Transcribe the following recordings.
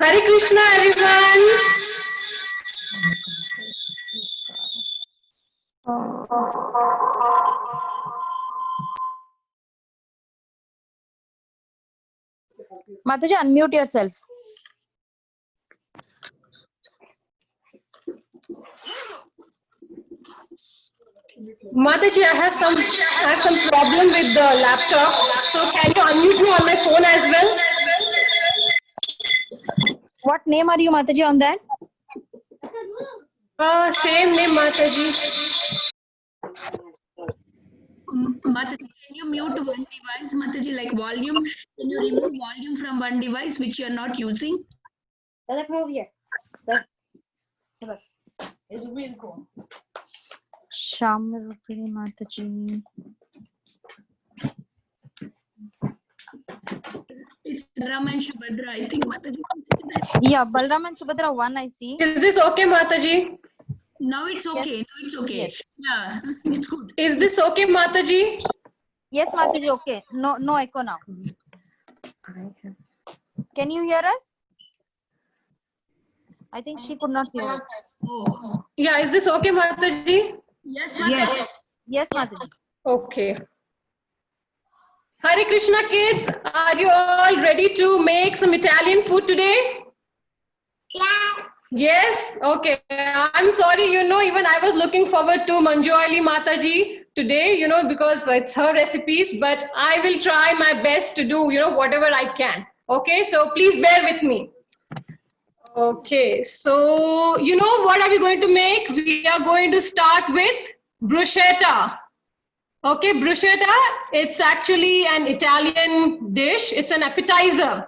Hare Krishna, everyone. Mataji, unmute yourself. Mataji, I have some problem with the laptop. So can you unmute me on my phone as well? What name are you, Mataji, on that? Same name, Mataji. Mataji, can you mute one device, Mataji, like volume? Can you remove volume from one device which you are not using? Let me over here. It's really cool. Shamrupini Mataji. It's Ram and Shubhadra, I think, Mataji. Yeah, Balram and Subhadra one I see. Is this okay, Mataji? Now it's okay. Yes. Now it's okay. Yes. Yeah, it's good. Is this okay, Mataji? Yes, Mataji, okay. No echo now. Can you hear us? I think she could not hear us. Oh, Yeah, is this okay, Mataji? yes, Mataji. Yes, Mataji. Okay. Hare Krishna, kids. Are you all ready to make some Italian food today? Yes? Okay. I'm sorry, even I was looking forward to Manjuali Mataji today, because it's her recipes, but I will try my best to do, whatever I can. Okay, so please bear with me. Okay, so what are we going to make? We are going to start with bruschetta. Okay, bruschetta, it's actually an Italian dish. It's an appetizer.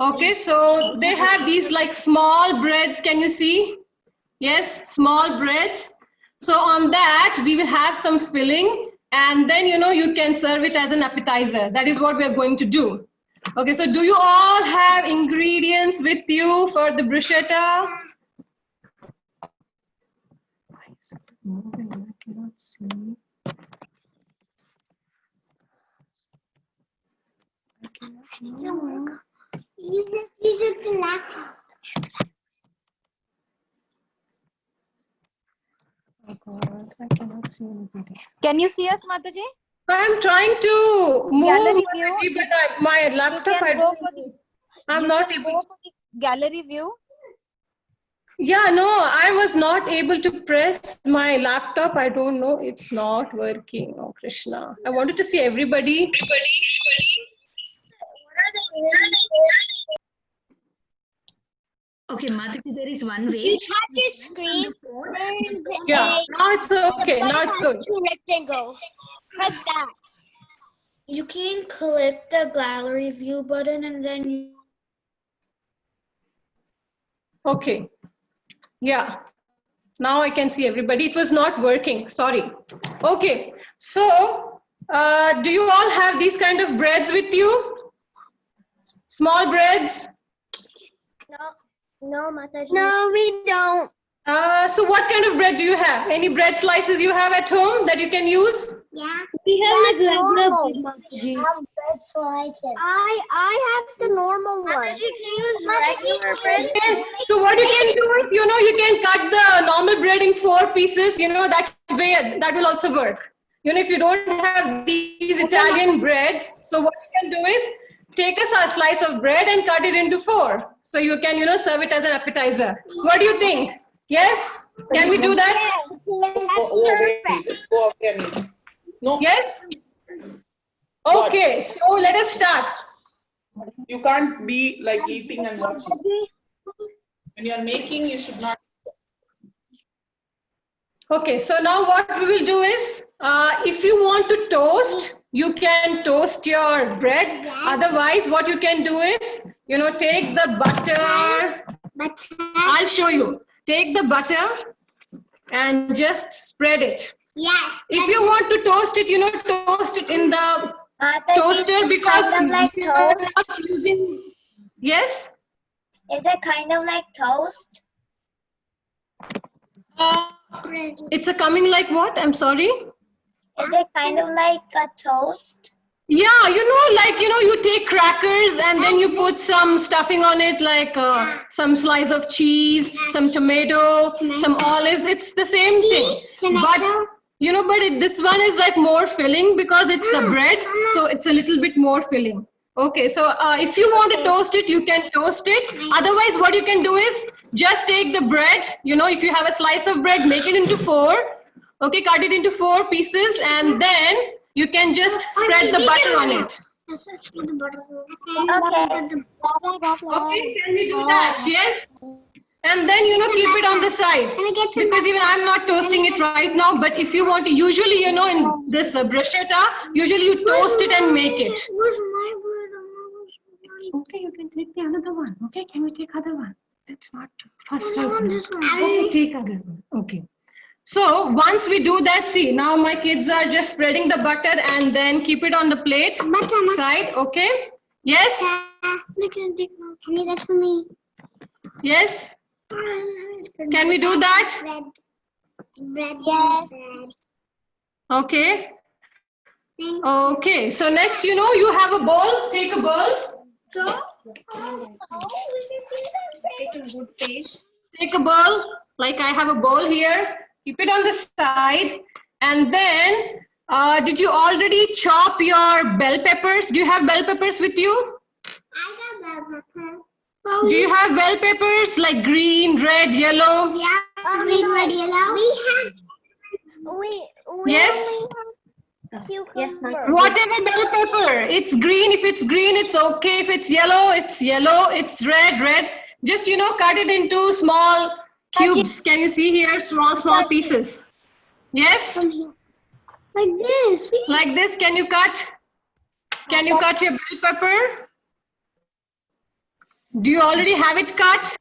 Okay, so they have these like small breads. Can you see? Yes, small breads. So on that, we will have some filling, and then, you can serve it as an appetizer. That is what we are going to do. Okay, so do you all have ingredients with you for the bruschetta? Why is it moving? I cannot see. Oh God, I cannot see anybody. Can you see us, Mataji? I'm trying to move, Gallery view. but my laptop, can go for the- I'm you not can able. go for the gallery view. Yeah, no, I was not able to press my laptop. I don't know. It's not working. Oh, Krishna. I wanted to see everybody. Okay, Mataji, there is one way. You have your screen. Yeah, now it's okay. Now it's good. Two rectangles. Press that. You can click the gallery view button and then you... Okay. Yeah. Now I can see everybody. It was not working. Sorry. Okay. So, do you all have these kind of breads with you? Small breads? No, Mataji. No, we don't. So what kind of bread do you have? Any bread slices you have at home that you can use? Yeah. We have the normal. Bread slices. I have the normal one. Mataji, can you use regular bread? So what you can do is, you can cut the normal bread in 4 pieces, that way, that will also work. If you don't have these Italian breads, so what you can do is, take a slice of bread and cut it into 4. So you can, serve it as an appetizer. What do you think? Yes? Can we do that? Perfect. No, Yes? Okay, so let us start. you can't be like eating and watching. When you are making, you should not. Okay, so now what we will do is, if you want to toast, you can toast your bread. Otherwise, what you can do is, take the butter. I'll show you. Take the butter and just spread it. Yes. If you want to toast it, toast it in the toaster because kind of like you are toast? not using. Yes? Is it kind of like toast? It's a coming like what? I'm sorry. Is it kind of like a toast? Yeah, you take crackers and then you put some stuffing on it, like some slice of cheese, some tomato, some olives. It's the same thing. But, this one is like more filling because it's a bread. So it's a little bit more filling. Okay, so if you want to toast it, you can toast it. Otherwise, what you can do is just take the bread, if you have a slice of bread, make it into 4. Okay, cut it into 4 pieces and then you can just spread the butter on it. Okay, can we do that? Yes? And then, keep it on the side. Because even I'm not toasting it right now, but if you want to, usually, in this bruschetta, usually you toast it and make it. It's okay, you can take the another one. Okay, can we take other one? It's not first right now. Okay, take other one. Okay. So once we do that, see, now my kids are just spreading the butter and then keep it on the plate side. Okay. Yes. Can you get for me? Yes. Can we do that? Bread. Yes. Okay. Okay. So next, you have a bowl. Take a bowl. Take a bowl. Like I have a bowl here. Keep it on the side. And then, did you already chop your bell peppers? Do you have bell peppers with you? I got bell peppers. Do you have bell peppers like green, red, yellow? Yeah, green, red, yellow. We Yes. Yes, ma'am. Whatever bell pepper. It's green. If it's green, it's okay. If it's yellow, it's yellow. It's red, red. Just, cut it into small cubes. Can you see here? Small pieces. Yes? like this. See? Like this. Can you cut? Can you cut your bell pepper? Do you already have it cut?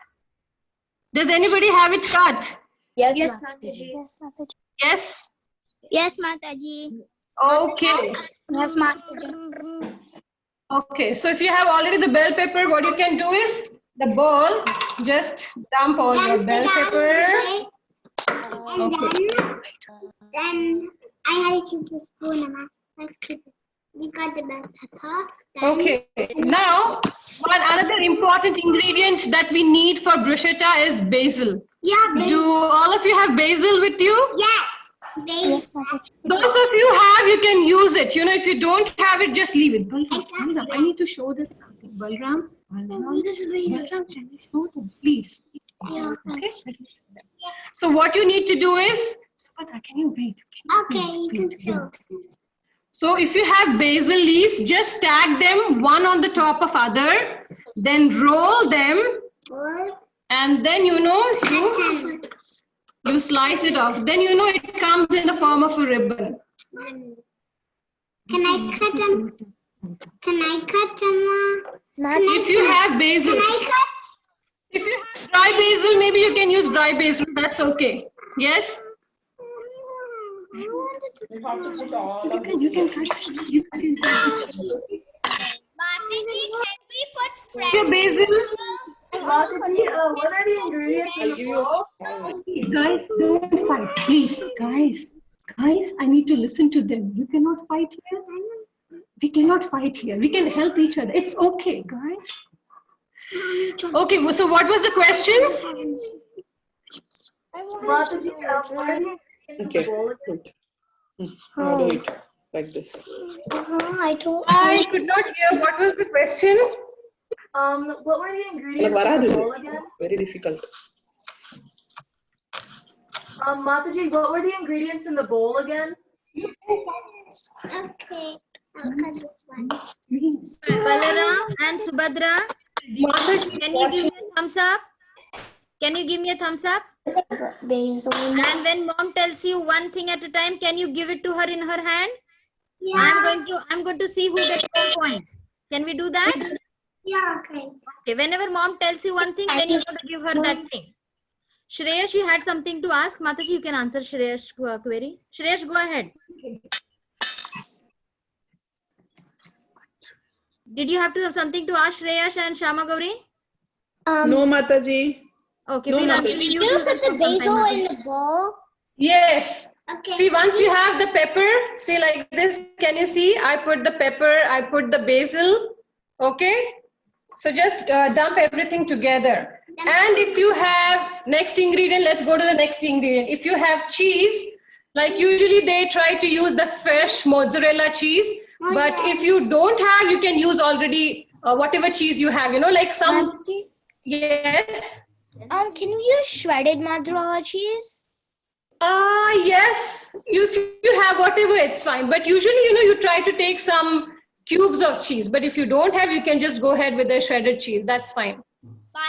Does anybody have it cut? Yes, Mataji. Yes, Mataji. Yes? Yes, Mataji. Okay. Yes, Mataji. Okay. So if you have already the bell pepper, what you can do is the bowl, just dump all your bell pepper. And then I had to keep the spoon and let's keep it. We got the bell pepper. Okay. Now, another important ingredient that we need for bruschetta is basil. Yeah, basil. Do all of you have basil with you? Yes. Basil. Yes, Mataji. Those of you have, you can use it. If you don't have it, just leave it. Balram, I need to show this something. Balram, This is basil. Balram, can you show them, please? Yeah. Okay. So what you need to do is, Subhadra, can you wait? Okay, you can show. So if you have basil leaves, just stack them one on the top of other, then roll them, and then you slice it off. Then it comes in the form of a ribbon. Can I cut them? If you have basil, Can I cut? if you have dry basil, maybe you can use dry basil. That's okay. Yes. You have to put all of this. You can cut. You can cut. Mataji, can we put Your basil. What are the ingredients? I'll give you a Guys, don't fight, please. Guys, I need to listen to them. You cannot fight here. We cannot fight here. We can help each other. It's okay, guys. Okay, so what was the question? Mataji, what are the Okay. Now do it like this. I could not hear. What was the question? What were the Like, ingredients what are in the these? bowl again? Very difficult. Mataji, what were the ingredients in the bowl again? Okay. I'll cut this one. Balaram and Subhadra, Mataji, can you give me a thumbs up? Can you give me a thumbs up? Basil. And when mom tells you one thing at a time, can you give it to her in her hand? Yeah. I'm going to see who gets more points. Can we do that? Yeah, okay. Okay, whenever mom tells you one thing, then you have to give her that thing. Shreyash, you had something to ask. Mataji, you can answer Shreyash's query. Shreyash, go ahead. Did you have to have something to ask Shreyash and Shama Gauri? No, Mataji. Okay, No, we'll Mataji. unmute Can you you for put the some time, basil Mataji. in the bowl? Yes, Okay. See, once you have the pepper, see like this, can you see? I put the pepper, I put the basil, okay? So just dump everything together. And if you have next ingredient, let's go to the next ingredient. If you have cheese, like usually they try to use the fresh mozzarella cheese, but if you don't have, you can use already whatever cheese you have, you know, like some, yes. Can we use shredded mozzarella cheese? Yes, if you have whatever, it's fine. But usually, you know, you try to take some cubes of cheese. But if you don't have, you can just go ahead with the shredded cheese. That's fine.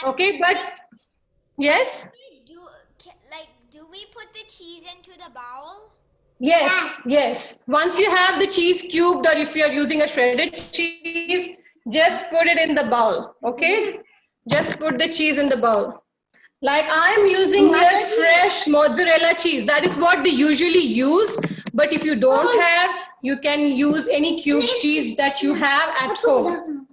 Okay, but yes? Do we put the cheese into the bowl? Yes, yes. Once you have the cheese cubed, or if you're using a shredded cheese, just put it in the bowl, okay? Just put the cheese in the bowl. Like I'm using here fresh mozzarella cheese. That is what they usually use. But if you don't have, you can use any cube cheese that you have at home.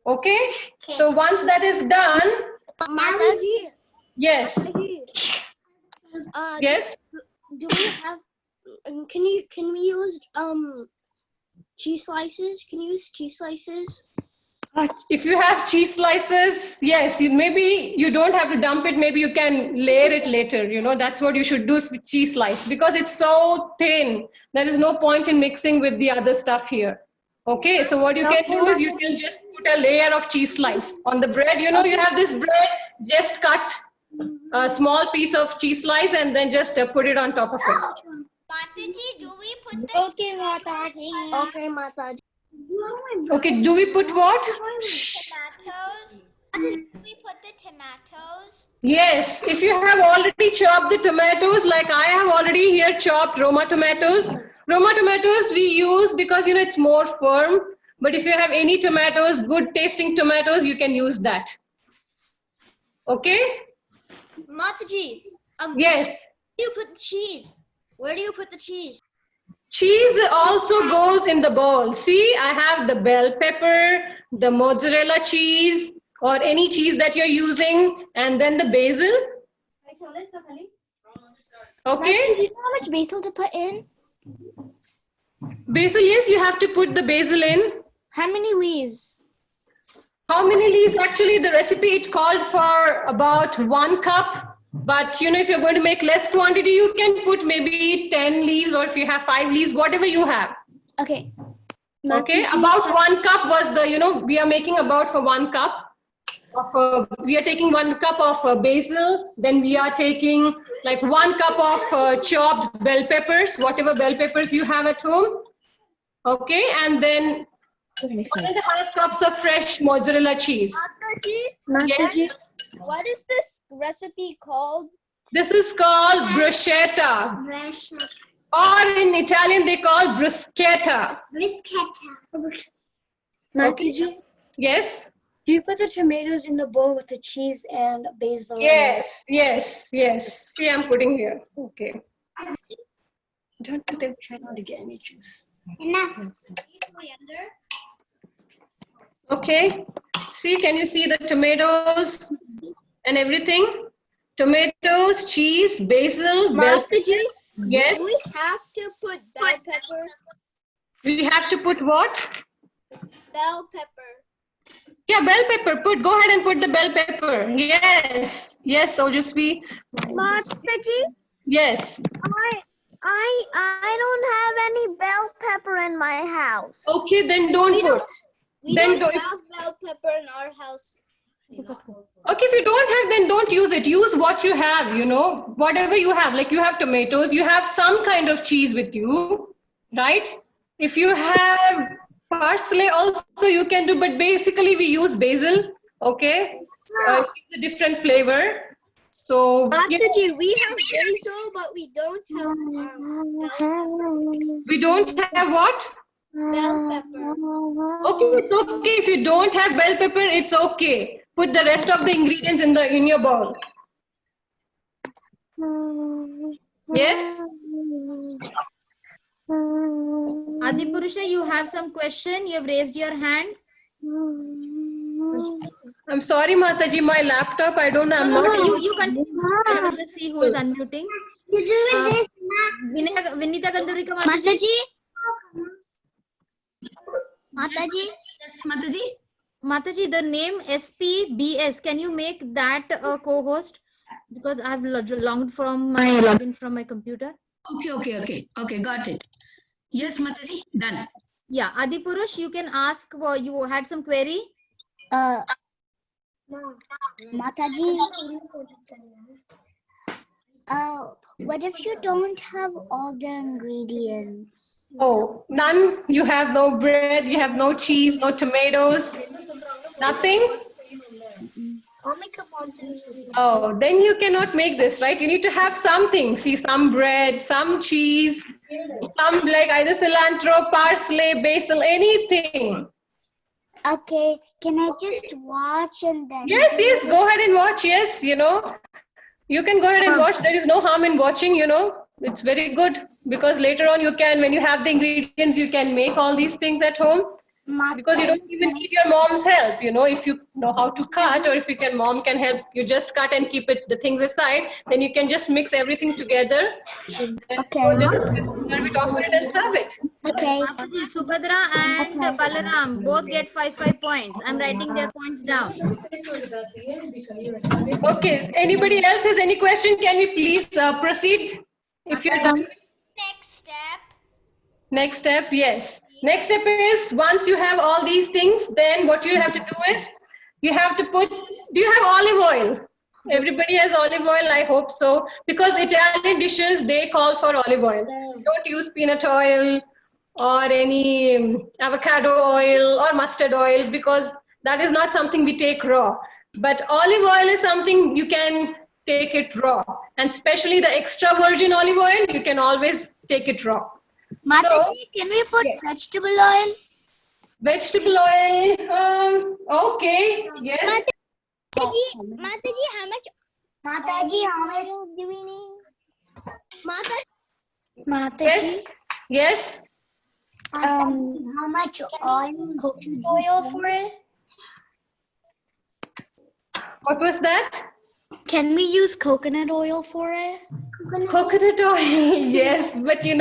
Okay? So once that is done, Mataji, yes, yes. do we have? Can we use cheese slices? Can you use cheese slices? If you have cheese slices, yes, maybe you don't have to dump it. Maybe you can layer it later. You know, that's what you should do with cheese slice because it's so thin. There is no point in mixing with the other stuff here. Okay, so what you can do is you can just put a layer of cheese slice on the bread. You know, you have this bread, just cut a small piece of cheese slice and then just put it on top of it. Mataji, do we put the Okay, Mataji. Okay, Mataji. Okay, do we put what? tomatoes? Do we put the tomatoes? Yes, if you have already chopped the tomatoes, like I have already here chopped Roma tomatoes. Roma tomatoes we use because, you know, it's more firm. But if you have any tomatoes, good tasting tomatoes, you can use that. Okay? Mataji, Yes. you put the cheese. Where do you put the cheese? Cheese also goes in the bowl. See, I have the bell pepper, the mozzarella cheese, or any cheese that you're using, and then the basil. Okay? Mataji, do you know how much basil to put in? Basil, yes, you have to put the basil in. How many leaves? How many leaves? Actually, the recipe, it called for about 1 cup. But, you know, if you're going to make less quantity, you can put maybe 10 leaves, or if you have 5 leaves, whatever you have. Okay. Okay, about 1 cup was the, you know, we are making about for 1 cup. We are taking 1 cup of basil. Then we are taking like 1 cup of chopped bell peppers, whatever bell peppers you have at home. Okay, and then 1.5 cups of fresh mozzarella cheese. Yes. What is this recipe called? This is called bruschetta, or in Italian they call bruschetta. Mataji, Yes, do you put the tomatoes in the bowl with the cheese and basil? yes, yes, yes. See, I'm putting here. Okay. Don't put them. Try not to get any juice. Okay. See, can you see the tomatoes and everything? Tomatoes, cheese, basil, bell pepper. Mataji, Yes. do we have to put bell pepper? We have to put what? Bell pepper. Yeah, bell pepper. Go ahead and put the bell pepper. Yes. Yes, Ojasvi. Mataji, Yes. I don't have any bell pepper in my house. Okay, then don't put. We Then don't do- have bell pepper in our house. Okay, if you don't have, then don't use it. Use what you have, you know, whatever you have. Like you have tomatoes, you have some kind of cheese with you, right? If you have parsley also you can do, but basically we use basil, okay? It's a different flavor. So, yeah, Mataji, we have basil, but we don't have bell pepper. we don't have what? Bell pepper. Okay, it's okay. If you don't have bell pepper, it's okay. Put the rest of the ingredients in your bowl. Yes? Adipurusha, you have some question? You have raised your hand. I'm sorry, Mataji, my laptop, I don't know. I'm not. You continue. Let's see who is unmuting. You do this Vinita Gandharika Mataji. Mataji. Yes, Mataji. Mataji, the name SPBS, can you make that a co-host? Because I've longed from my login from my computer. Okay, got it. Yes, Mataji, done. Yeah, Adipurush, you can ask, you had some query? Mataji. What if you don't have all the ingredients? Oh, none. You have no bread, you have no cheese, no tomatoes, nothing. I'll make a mountain. Oh, then you cannot make this, right? You need to have something. See, some bread, some cheese, some like either cilantro, parsley, basil, anything. Okay, can I just watch and then? Yes, go ahead and watch. Yes, you can go ahead and watch. There is no harm in watching, It's very good because later on you can, when you have the ingredients, you can make all these things at home. Because you don't even need your mom's help, if you know how to cut, or if mom can help you just cut and keep the things aside, then you can just mix everything together. Okay. Just serve it off it and serve it. Okay. Mataji, Subhadra and Balaram both get 5 points. I'm writing their points down. Okay, anybody else has any question? Can we please proceed? If you're done. Next step, yes. Next step is, once you have all these things, then what you have to do is, you have to put, do you have olive oil? Everybody has olive oil, I hope so. Because Italian dishes, they call for olive oil. Don't use peanut oil or any avocado oil or mustard oil, because that is not something we take raw. But olive oil is something you can take it raw. And especially the extra virgin olive oil, you can always take it raw. Mataji, can we put vegetable oil? Vegetable oil, okay, yes. Mataji, how much do we need? Mataji? Yes. How much oil? Coconut oil for it? What was that? Can we use coconut oil for it? Coconut oil, yes, but it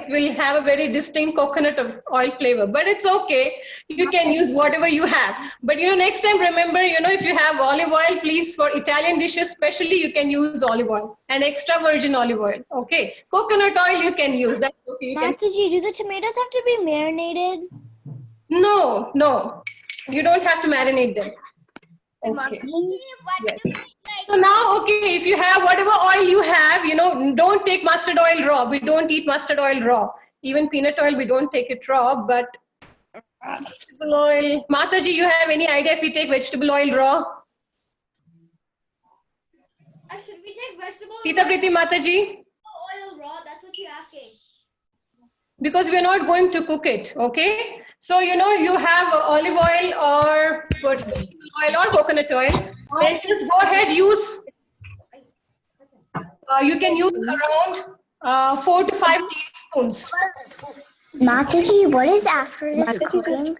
will have a very distinct coconut oil flavor, but it's okay. You can use whatever you have. But next time, remember, if you have olive oil, please, for Italian dishes especially, you can use olive oil and extra virgin olive oil. Okay, coconut oil you can use. That's okay. Mataji, do the tomatoes have to be marinated? No, you don't have to marinate them. Okay. Yes. So now, okay, if you have whatever oil you have, don't take mustard oil raw. We don't eat mustard oil raw. Even peanut oil, we don't take it raw, but vegetable oil. Mataji, you have any idea if we take vegetable oil raw? Should we take vegetable Pita Priti Mataji? oil raw? That's what she's asking. Because we're not going to cook it, okay? So, you have olive oil or vegetable oil or coconut oil. Then just go ahead, use, you can use around 4 to 5 teaspoons. Mataji, what is after this cooking?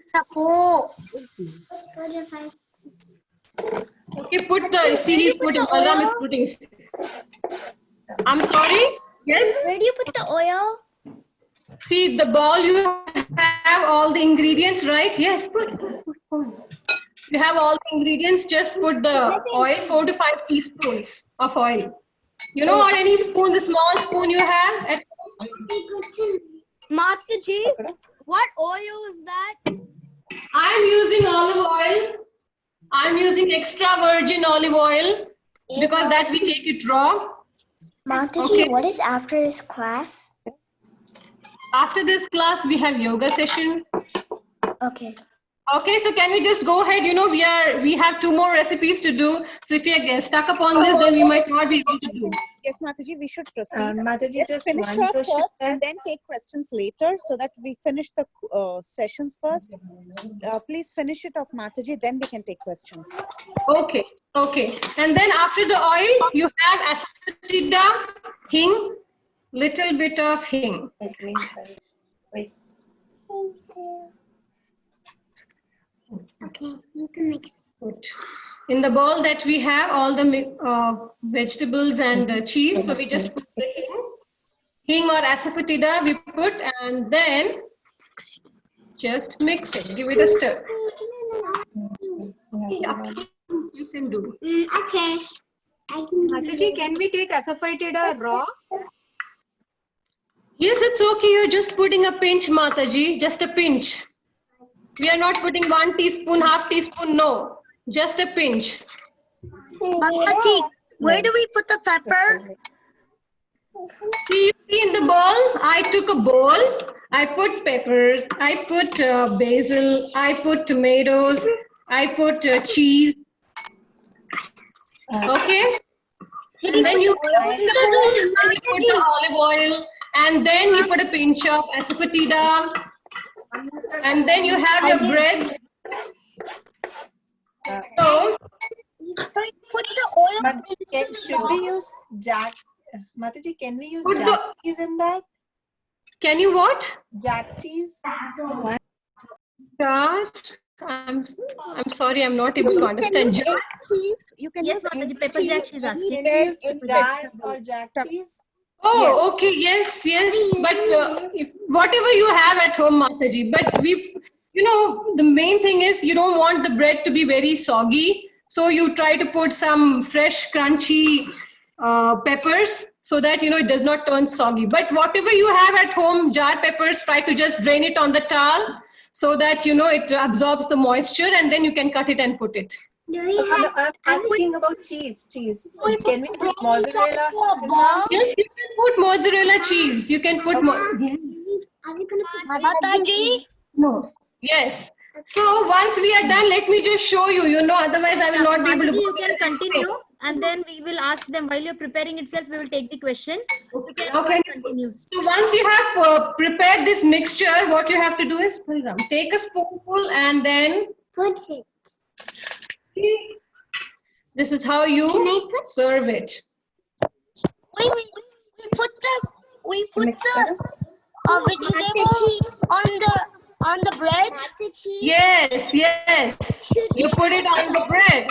Okay, put the, see, he's putting, Balaram is putting. I'm sorry, yes? Where do you put the oil? See, the bowl, you have all the ingredients, right? Yes, put. You have all the ingredients, just put the oil, 4 to 5 teaspoons of oil. Or any spoon, the small spoon you have at home. Mataji, what oil is that? I'm using olive oil. I'm using extra virgin olive oil because that we take it raw. Mataji, Okay. what is after this class? After this class, we have yoga session. Okay. Okay, so can we just go ahead? We have 2 more recipes to do. So if you get stuck upon this, then we might not be able to do. Yes, Mataji, we should proceed. Mataji, Let's just finish one her question. first and then take questions later so that we finish the sessions first. Please finish it off, Mataji, then we can take questions. Okay. And then after the oil, you have asafoetida, hing, little bit of hing. Wait. Okay, you can mix. In the bowl that we have all the vegetables and cheese, so we just put the hing. hing or asafoetida we put, and then just mix it. Give it a stir. You can do. Okay. Mataji, can we take asafoetida raw? Yes, it's okay. You're just putting a pinch, Mataji. Just a pinch. We are not putting 1 teaspoon, half teaspoon. No, just a pinch. Mataji, where do we put the pepper? See, you see in the bowl, I took a bowl. I put peppers. I put basil. I put tomatoes. I put cheese. Okay. And then you put the olive oil. And then you put a pinch of asafoetida. And then you have your breads. So put the oil. Should we use jack? Mataji, can we use Put jack the- cheese in that? can you what? Jack cheese? Jar? I'm sorry, I'm not able to understand. Jar? Cheese. You can Yes, use Mataji, any pepper cheese. jack she's asking. Can we use dal or jack cheese? Oh, okay, yes. But whatever you have at home, Mataji. But the main thing is you don't want the bread to be very soggy. So you try to put some fresh, crunchy peppers so that, it does not turn soggy. But whatever you have at home, jar peppers, try to just drain it on the towel so that, it absorbs the moisture, and then you can cut it and put it. I'm asking about cheese. Can we put mozzarella? Yes, you can put mozzarella cheese. You can put Mataji? No. Yes. So once we are done, let me just show you. Otherwise I will not be able Mataji, to. you can continue, and then we will ask them while you're preparing itself. We will take the question. You can Okay. continue. So once you have prepared this mixture, what you have to do is take a spoonful and then Put it. this is how you serve it. We put the vegetable on the bread. Yes. You put it on the bread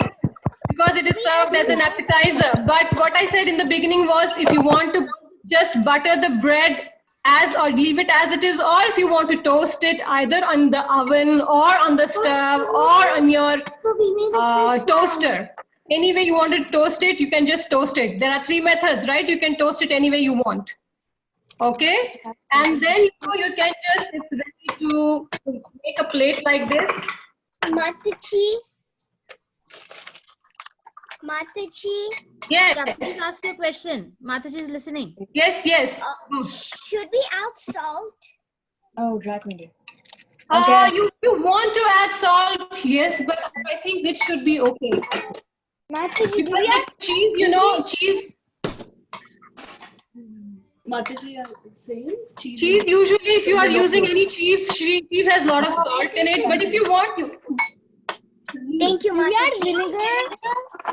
because it is served as an appetizer. But what I said in the beginning was, if you want to just butter the bread or leave it as it is, or if you want to toast it either on the oven or on the stove or on your toaster. Any way you want to toast it, you can just toast it. There are 3 methods, right? You can toast it any way you want. Okay, and then you can just, it's ready to make a plate like this. Mataji. Yes. Yeah, please ask your question. Mataji is listening. Yes. Should we add salt? Oh, definitely. You want to add salt? Yes, but I think it should be okay. Mataji, Because with cheese, cheese. Mataji, saying Cheese usually, if you are using any cheese has a lot of salt in it. But if you want, you. Thank you, Mataji. We add vinegar.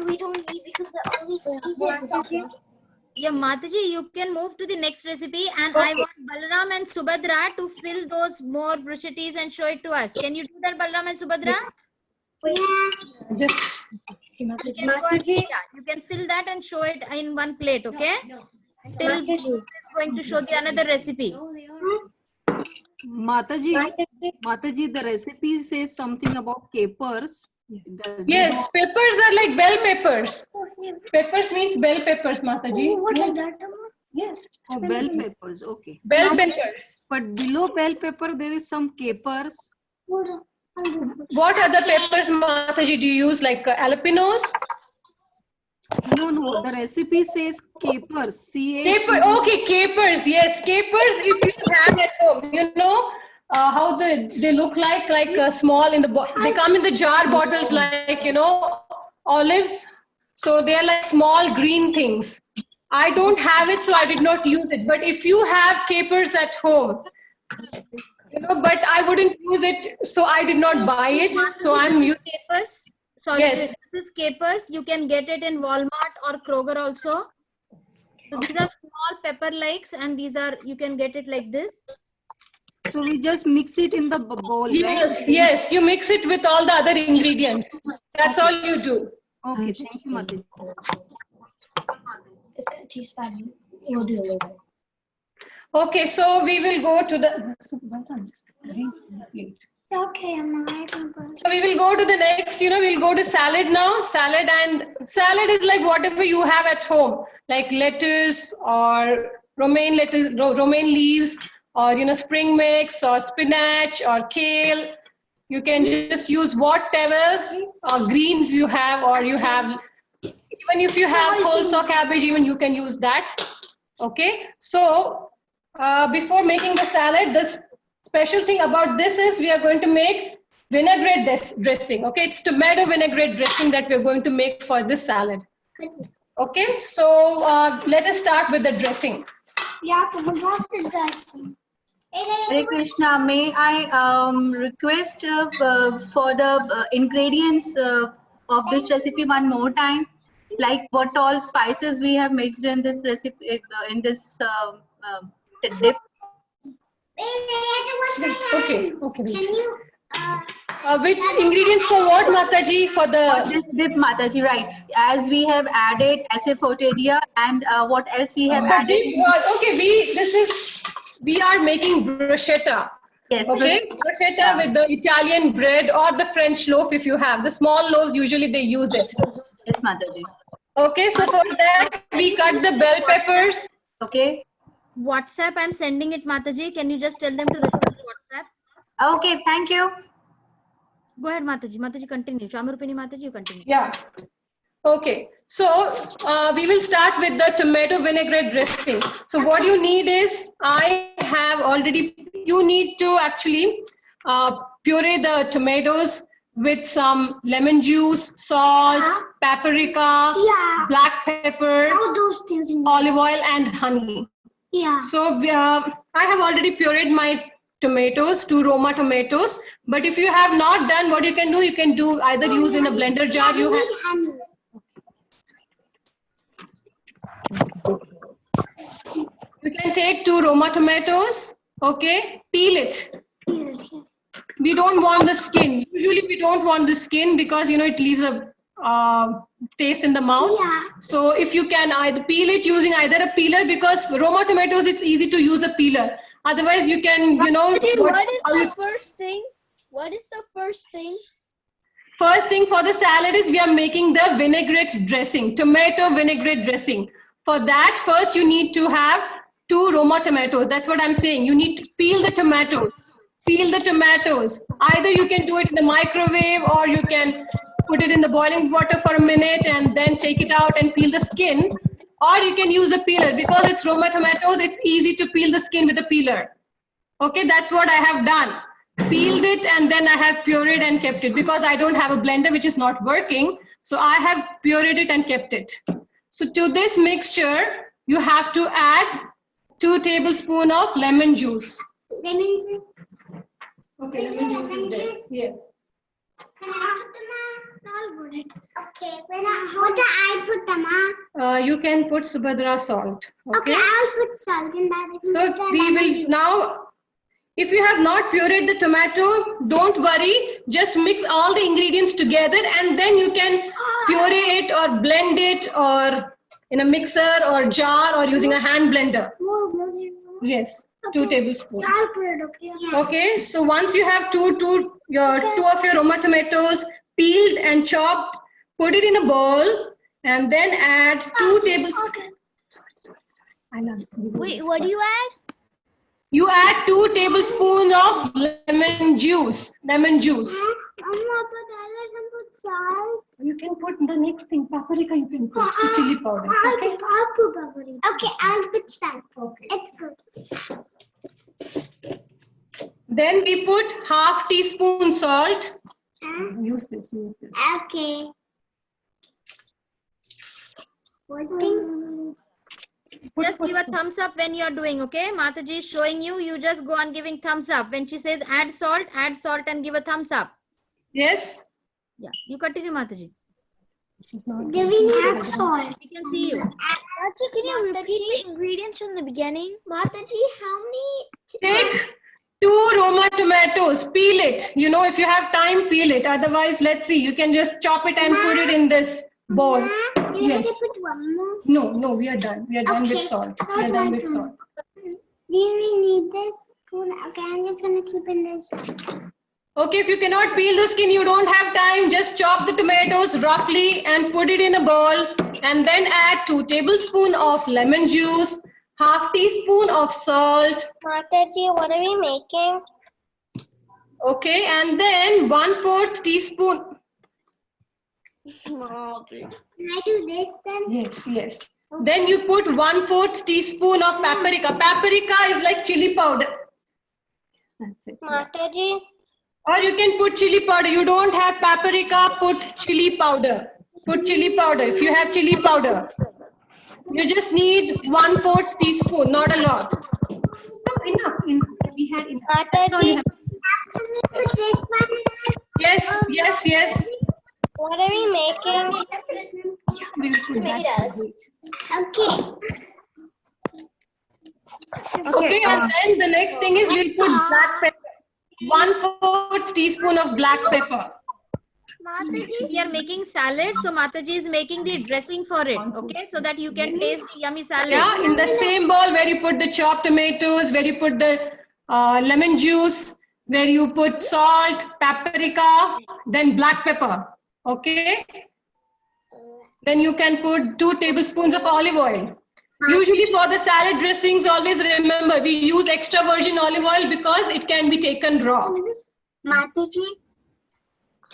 We don't need because the only cheese is salt. Yeah, Mataji, you can move to the next recipe, and I want Balaram and Subhadra to fill those more brochettes and show it to us. Can you do that, Balaram and Subhadra? Just. You can go ahead, you can fill that and show it in one plate, okay? Till Bhushu is going to show the another recipe. Mataji, the recipe says something about capers. Yes, peppers are like bell peppers. Peppers means bell peppers, Mataji. Yes. Yes. Oh, bell peppers, okay. Bell peppers. But below bell pepper, there is some capers. What other peppers, Mataji, do you use? Like jalapenos? No, the recipe says capers. Okay, capers. Yes, capers. If you have at home, how they look like small in the they come in the jar bottles like olives. So they are like small green things. I don't have it, so I did not use it. But if you have capers at home, but I wouldn't use it, so I did not buy it. So I'm using capers. Sorry, Yes. this is capers. You can get it in Walmart or Kroger also. So these are small pepper likes, and these are, you can get it like this. So we just mix it in the bowl, Yes, right? yes. You mix it with all the other ingredients. That's all you do. Okay, thank you, Mataji. Okay, so we will go to the. Okay, So we will go to the next, we'll go to salad now. Salad is like whatever you have at home, like lettuce or romaine leaves, or spring mix or spinach or kale. You can just use whatever greens you have, or you have, even if you have coleslaw cabbage, even you can use that. Okay, so before making the salad, this special thing about this is we are going to make vinaigrette dressing. Okay, it's tomato vinaigrette dressing that we're going to make for this salad. Okay, so let us start with the dressing. Yeah, what's the dressing? Hare Krishna, may I request for the ingredients of this recipe one more time? Like what all spices we have mixed in this recipe, in this dip? Okay. Can you? With ingredients for what, Mataji? For this dip, Mataji, right? As we have added asafoetida, and what else we have added? We are making bruschetta. Yes. Okay, bruschetta with the Italian bread or the French loaf if you have. The small loaves, usually they use it. Yes, Mataji. Okay, so for that, we cut the bell peppers. Okay. WhatsApp, I'm sending it, Mataji. Can you just tell them to refer to WhatsApp? Okay, thank you. Go ahead, Mataji. Mataji, continue. Shamarupini Mataji, you continue. Yeah. Okay, so we will start with the tomato vinaigrette dressing. So what you need is, you need to actually puree the tomatoes with some lemon juice, salt, paprika, black pepper, olive oil, and honey. Yeah. So I have already pureed my tomatoes, 2 Roma tomatoes. But if you have not done, what you can do either use in a blender jar. You can take 2 Roma tomatoes. Okay, peel it. We don't want the skin. Usually we don't want the skin because it leaves a taste in the mouth. Yeah. So if you can either peel it using either a peeler, because Roma tomatoes, it's easy to use a peeler. Otherwise you can, What is the first thing? What is the first thing? First thing for the salad is we are making the vinaigrette dressing, tomato vinaigrette dressing. For that, first you need to have 2 Roma tomatoes. That's what I'm saying. You need to peel the tomatoes. Peel the tomatoes. Either you can do it in the microwave, or you can put it in the boiling water for a minute and then take it out and peel the skin. Or you can use a peeler. Because it's Roma tomatoes, it's easy to peel the skin with a peeler. Okay, that's what I have done. Peeled it and then I have pureed and kept it, because I don't have a blender which is not working. So I have pureed it and kept it. So to this mixture, you have to add 2 tablespoons of lemon juice. Lemon juice. Okay, lemon juice is there. Yes. Okay, what do I put, Tama? You can put Subhadra salt. Okay, I'll put salt in that. So we will now, if you have not pureed the tomato, don't worry. Just mix all the ingredients together and then you can puree it or blend it, or in a mixer or jar, or using a hand blender. Yes, 2 tablespoons. I'll put it, okay? Okay, so once you have two of your Roma tomatoes peeled and chopped, put it in a bowl and then add 2 tablespoons. Sorry. I love it. Wait, what do you add? You add 2 tablespoons of lemon juice. Lemon juice. But I can put salt. You can put the next thing, paprika. You can put the chili powder. Okay. I'll put paprika. Okay, I'll put salt. Okay. It's good. Then we put half teaspoon salt. Use this. Okay. Just give a thumbs up when you're doing, okay? Mataji is showing you. You just go on giving thumbs up. When she says add salt and give a thumbs up. Yes. Yeah, you continue, Mataji. This is not Giving add salt. We can see you. Mataji, can you repeat the ingredients from the beginning? Mataji, how many? Take 2 Roma tomatoes. Peel it. If you have time, peel it. Otherwise, let's see. You can just chop it and put it in this bowl. You Yes. have to put one more. No, we are done. We are done with salt. We are done with salt. we need this spoon? Okay, I'm just gonna keep in this. Okay, if you cannot peel the skin, you don't have time, just chop the tomatoes roughly and put it in a bowl and then add 2 tablespoons of lemon juice, half teaspoon of salt. Mataji, what are we making? Okay, and then 1/4 teaspoon. Can I do this then? Yes, yes. Then you put 1/4 teaspoon of paprika. Paprika is like chili powder. That's it. Mataji, Or you can put chili powder. You don't have paprika, put chili powder. Put chili powder if you have chili powder. You just need 1/4 teaspoon, not a lot. No, enough. We had enough. That's all you have. put this one. Yes, yes, yes. What are we making? We will put that. Okay. Okay, and then the next thing is we'll put black pepper. 1/4 teaspoon of black pepper. We are making salad, so Mataji is making the dressing for it, okay? So that you can taste the yummy salad. Yeah, in the same bowl where you put the chopped tomatoes, where you put the lemon juice, where you put salt, paprika, then black pepper, okay? Then you can put 2 tablespoons of olive oil. Usually for the salad dressings, always remember, we use extra virgin olive oil because it can be taken raw. Mataji,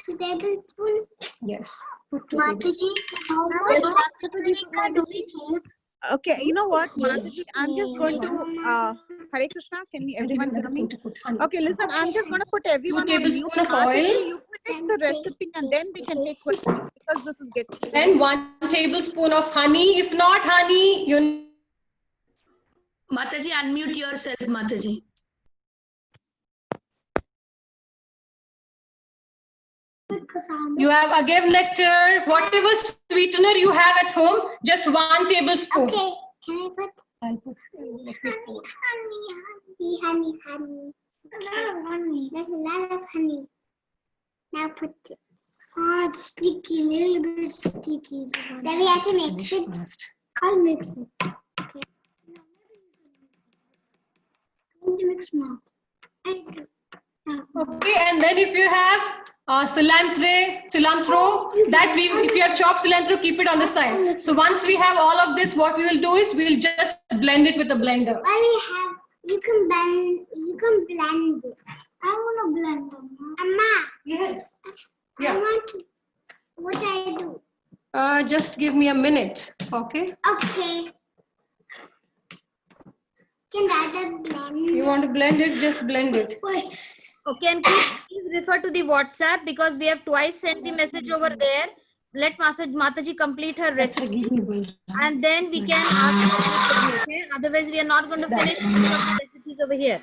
2 tablespoons. Yes. Put 2 Mataji, how much paprika do we keep? Okay, you know what, Mataji, I'm just going to, Hare Krishna, can we, everyone hear me? Okay, listen, I'm just going to put everyone 2 on mute. tablespoons of Mataji, oil. you finish the recipe and then we can take questions because this is getting... Then 1 tablespoon of honey. If not honey, you Mataji, unmute yourself, Mataji. have agave nectar, whatever sweetener you have at home, just 1 tablespoon. Okay, can I put I'll put honey? A lot of honey. There's a lot of honey. Now put it. Oh, it's sticky, little bit sticky. Then we have to mix it. I'll mix it. Okay. I'm going to mix now. Okay, and then if you have cilantro, that if you have chopped cilantro, keep it on the side. So once we have all of this, what we will do is we'll just blend it with a blender. You can blend it. I want to blend them. Amma. Yes. I Yeah. want to. What do I do? Just give me a minute, okay? Okay. Can Dada blend? You want to blend it, just blend it. Wait. Okay, and please refer to the WhatsApp because we have twice sent the message over there. Let Mataji complete her recipe and then we can ask, okay? Otherwise, we are not going to finish the recipes over here.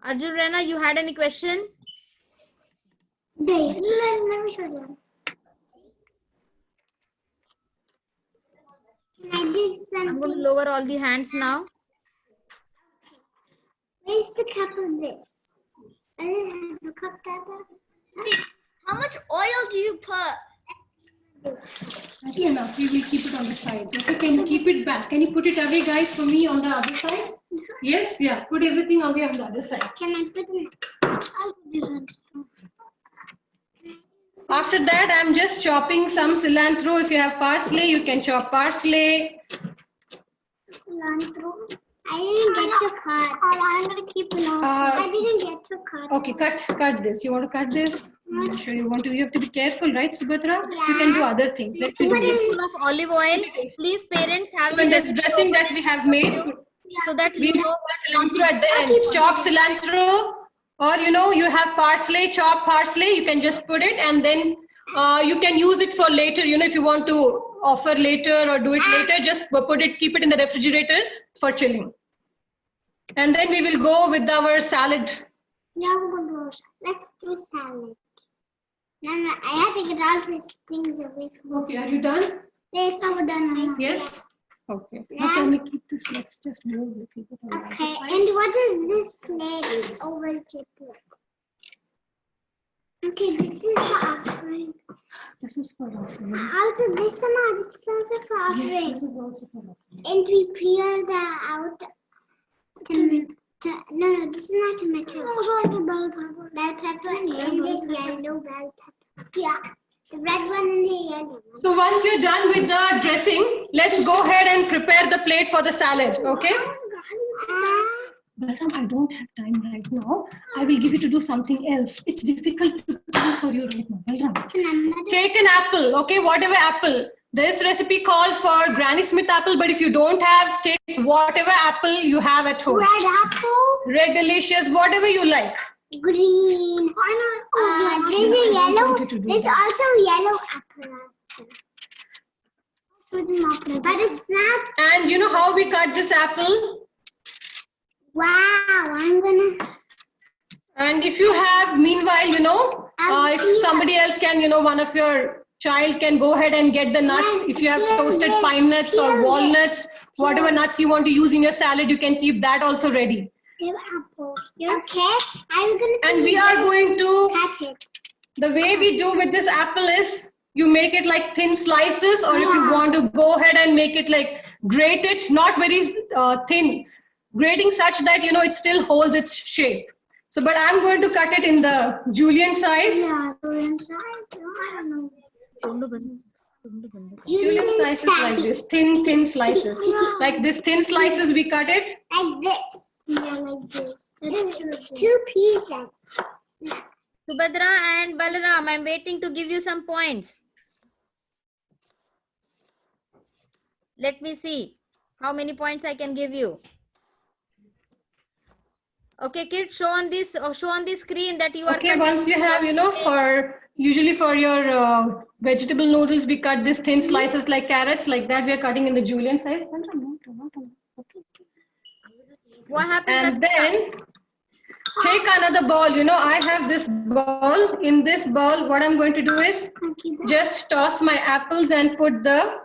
Arjun Rana, you had any question? Let me show them. Can I do I'm something? going to lower all the hands now. Where's the cup of this? I didn't have a cup, Dada. How much oil do you put? That's enough. We will keep it on the side. Okay, can you keep it back? Can you put it away, guys, for me on the other side? Yes, yeah. Put everything away on the other side. Can I put it? I'll put this one. After that, I'm just chopping some cilantro. If you have parsley, you can chop parsley. Cilantro. I didn't get to cut. I'm going to keep it on. I didn't get to cut. Okay, cut this. You want to cut this? I'm not sure you want to. You have to be careful, right, Subhadra? You can do other things. Let me do Put this. a of olive oil. Please, parents, have So in this dressing that we have made, so that we you know. put cilantro at the end. Chop cilantro, or you have parsley, chop parsley. You can just put it, and then you can use it for later. If you want to offer later or do it later, just put it, keep it in the refrigerator for chilling. And then we will go with our salad. Now we're going to do. Let's do salad. No, I have to get all these things away from Okay, are you done? Wait, we're done. Yes. Okay. Now can we keep this? Let's just move a little bit on the Okay, other side. and what is this plate? Oval chiplet. Okay, this is the offering. This is for offering. Also, this one, this is also for Yes, offering. this is also for offering. And we peel the out. No, this is not tomato. No, sorry, the bell pepper. Bell pepper and this yellow bell pepper. Yeah, the red one and the yellow one. So once you're done with the dressing, let's go ahead and prepare the plate for the salad. Okay? Balram, I don't have time right now. I will give you to do something else. It's difficult to do for you right now. Balram. Take an apple, okay? Whatever apple. This recipe called for Granny Smith apple, but if you don't have, take whatever apple you have at home. Red apple. Red delicious, whatever you like. Green. There's a yellow. There's also yellow apple. But it's not. And you know how we cut this apple? Wow, I'm gonna. And if you have, meanwhile, you know, if somebody else can, you know, one of your child can go ahead and get the nuts. If you have toasted pine nuts or walnuts, whatever nuts you want to use in your salad, you can keep that also ready. Apple. Okay, I'm gonna. And we are going to, cut it. the way we do with this apple is, you make it like thin slices, or if you want to go ahead and make it like grate it, not very thin, grating such that, you know, it still holds its shape. So, but I'm going to cut it in the julienne size. Yeah, julienne size. I don't know. Julienne slices like this, thin slices. Like this thin slices, we cut it. Like this. Yeah, like this. It's 2 pieces. Subhadra and Balaram, I'm waiting to give you some points. Let me see how many points I can give you. Okay, kids, show on the screen that you are. Okay, once you have, you know, usually for your vegetable noodles, we cut this thin slices like carrots, like that we are cutting in the julienne size. What happened? And then take another ball, you know, I have this ball. In this ball, what I'm going to do is just toss my apples and put the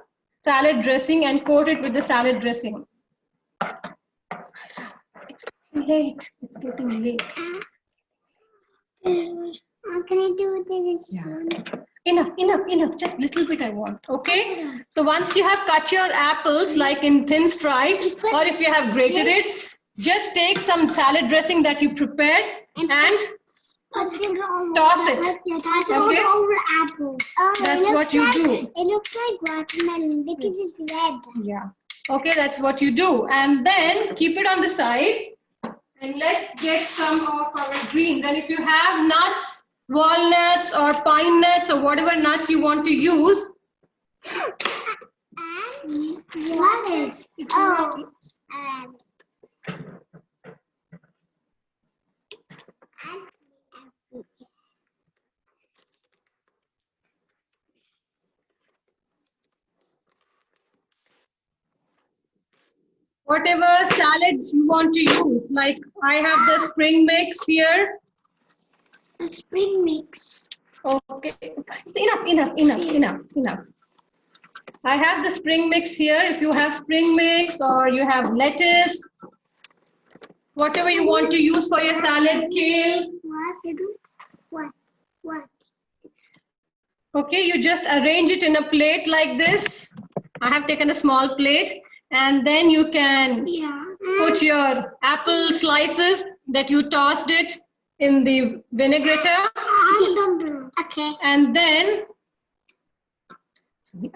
salad dressing and coat it with the salad dressing. Late. It's getting late. What can I do with this? Enough. Just little bit I want. Okay. So once you have cut your apples like in thin stripes, or if you have grated it, just take some salad dressing that you prepared and toss it. Okay. Over apples. That's what you do. It looks like watermelon because it's red. Yeah. Okay, that's what you do. And then keep it on the side. And let's get some of our greens. And if you have nuts, walnuts or pine nuts or whatever nuts you want to use. And lettuce. It's lettuce. Whatever salads you want to use. Like I have the spring mix here. A spring mix. Okay, enough. I have the spring mix here. If you have spring mix or you have lettuce, whatever you want to use for your salad, kale. What? Okay, you just arrange it in a plate like this. I have taken a small plate, and then you can put your apple slices that you tossed it in the vinaigrette. Okay. And then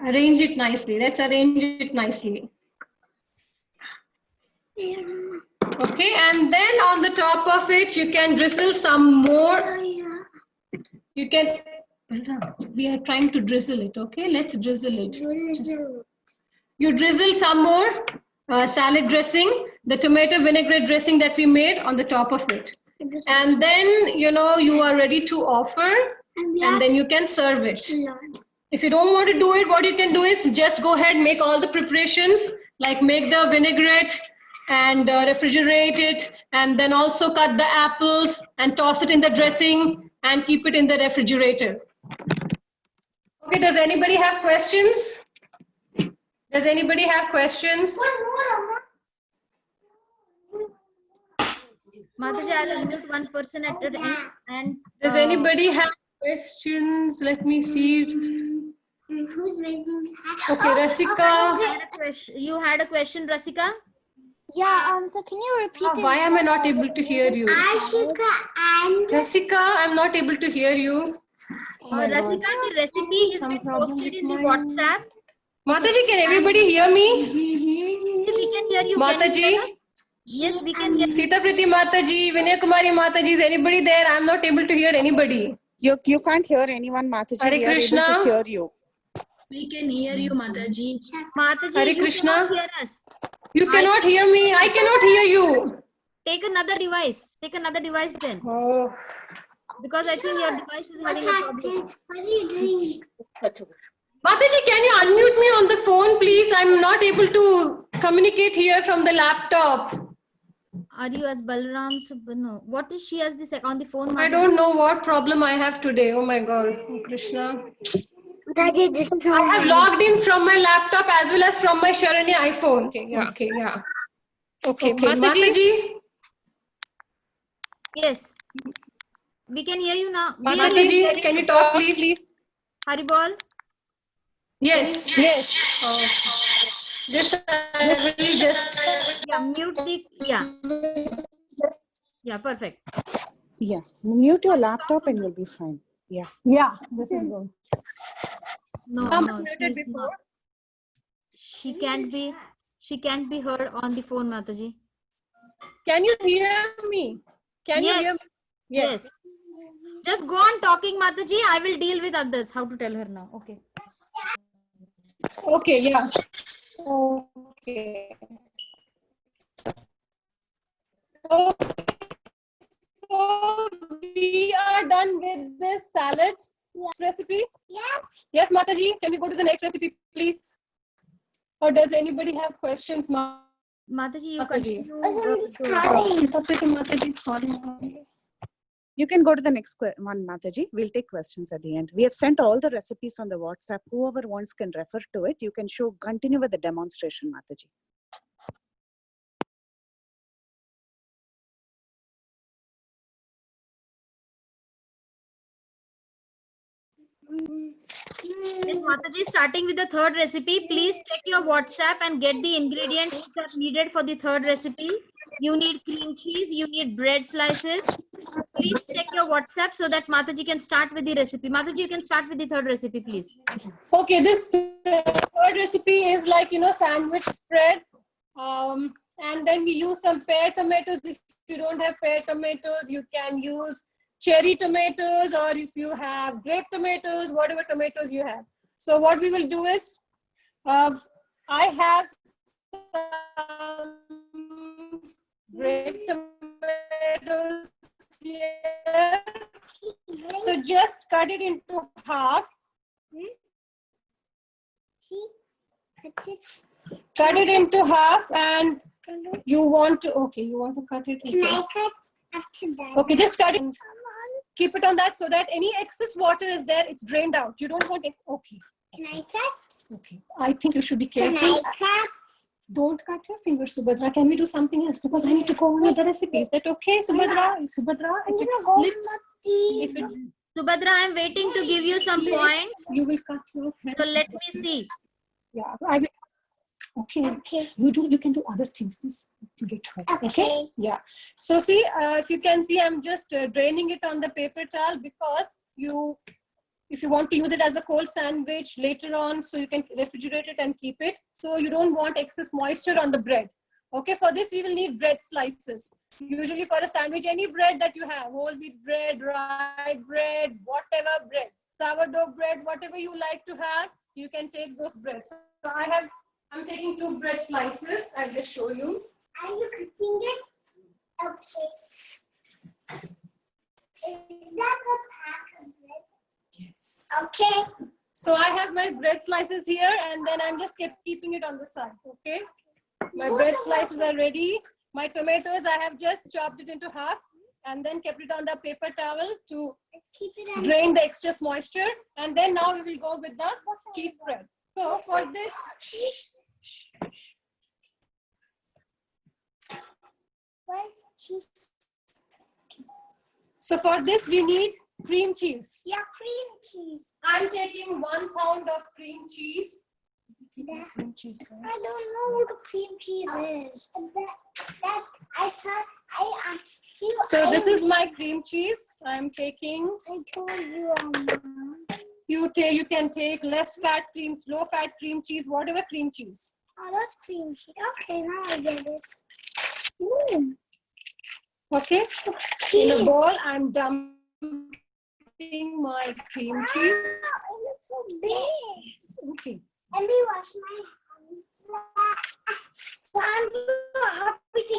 arrange it nicely. Let's arrange it nicely. Okay, and then on the top of it, you can drizzle some more. You can, we are trying to drizzle it, okay? Let's drizzle it. You drizzle some more salad dressing, the tomato vinaigrette dressing that we made on the top of it. And then, you know, you are ready to offer, and then you can serve it. If you don't want to do it, what you can do is just go ahead, make all the preparations, like make the vinaigrette and refrigerate it, and then also cut the apples and toss it in the dressing and keep it in the refrigerator. Okay, does anybody have questions? Does anybody have questions? Mataji, I'll unmute one person at the end. And Does anybody have questions? Let me see. Who's raising? Okay, Rasika. You had a question, Rasika? Yeah, so can you repeat it? Why am I not able to hear you? Ashika and Rasika, I'm not able to hear you. Rasika, the recipe is being posted in the WhatsApp. Mataji, can everybody hear me? We can hear you. Mataji? Yes, we can hear you. Sita Priti Mataji, Vinay Kumari Mataji, is anybody there? I'm not able to hear anybody. You can't hear anyone, Mataji. Hare We are able Krishna. to hear you. We can hear you, Mataji. Mataji, Hare you Krishna. cannot hear us. You cannot hear me. I cannot hear you. Take another device. Take another device then. Oh. Because I think your device is having a problem. what are you doing? Mataji, can you unmute me on the phone, please? I'm not able to communicate here from the laptop. Are you as Balram Subhano? What is she as this on the phone? I Mataji? don't know what problem I have today. Oh my God, oh Krishna. Daddy, this is I have logged in from my laptop as well as from my Sharanya iPhone. Okay, yeah. Okay, Mataji. Yes. We can hear you now. Mataji, can you talk, please? Haribol? Yes. Just I will just. Yeah, mute the. Yeah, perfect. Yeah, mute your laptop and you'll be fine. Yeah. Yeah, this is good. No, she's not. She can't be heard on the phone, Mataji. Can you hear me? Can you hear me? Yes. Just go on talking, Mataji. I will deal with others. How to tell her now? Okay. Okay, yeah. Okay. So we are done with this salad recipe. Yes. Yes, Mataji, can we go to the next recipe, please? Or does anybody have questions, Mataji, you Mataji. continue. You can go to the next one, Mataji. We'll take questions at the end. We have sent all the recipes on the WhatsApp. Whoever wants can refer to it. You can continue with the demonstration, Mataji. Yes, Mataji, starting with the third recipe, please check your WhatsApp and get the ingredients which are needed for the third recipe. You need cream cheese, you need bread slices. Please check your WhatsApp so that Mataji can start with the recipe. Mataji, you can start with the third recipe, please. Okay, this third recipe is like, sandwich spread. And then we use some pear tomatoes. If you don't have pear tomatoes, you can use cherry tomatoes, or if you have grape tomatoes, whatever tomatoes you have. So what we will do is, I have some grape tomatoes here. So just cut it into half. See? Cut it into half, and you want to cut it Can into. I cut after that? Okay, just cut it. Keep it on that so that any excess water is there, it's drained out. You don't want it. Okay. Can I cut? Okay. I think you should be Can careful. I cut? Don't cut your fingers, Subhadra. Can we do something else? Because I need to go on with the recipe. Is that okay, Subhadra? Subhadra, if it slips, if it's Subhadra, I'm waiting to give you some points. you will cut your hand. So let me see. Yeah, I will. Okay. You can do other things. This to get hurt. Okay. Yeah. So see, if you can see, I'm just draining it on the paper towel, because if you want to use it as a cold sandwich later on, so you can refrigerate it and keep it. So you don't want excess moisture on the bread. Okay. For this, we will need bread slices. Usually for a sandwich, any bread that you have, whole wheat bread, rye bread, whatever bread, sourdough bread, whatever you like to have, you can take those breads. So I'm taking 2 bread slices. I'll just show you. Are you cutting it? Okay. Is that a pack of bread? Yes. Okay. So I have my bread slices here, and then I'm just keeping it on the side. Okay. My bread slices are ready. My tomatoes, I have just chopped it into half and then kept it on the paper towel to drain the excess moisture. And then now we will go with the cheese spread. So for this, Where's cheese? So for this, we need cream cheese. Yeah, cream cheese. I'm taking 1 pound of cream cheese. I don't know what a cream cheese is. That I thought I asked you. So this is my cream cheese. I'm taking. I told you. You can take less fat cream, low fat cream cheese, whatever cream cheese. Oh, that's cream cheese. Okay, now I get it. Ooh. Okay. In a bowl, I'm dumping my cream cheese. Wow, it looks so big. Okay. Let me wash my hands. So I'm happy.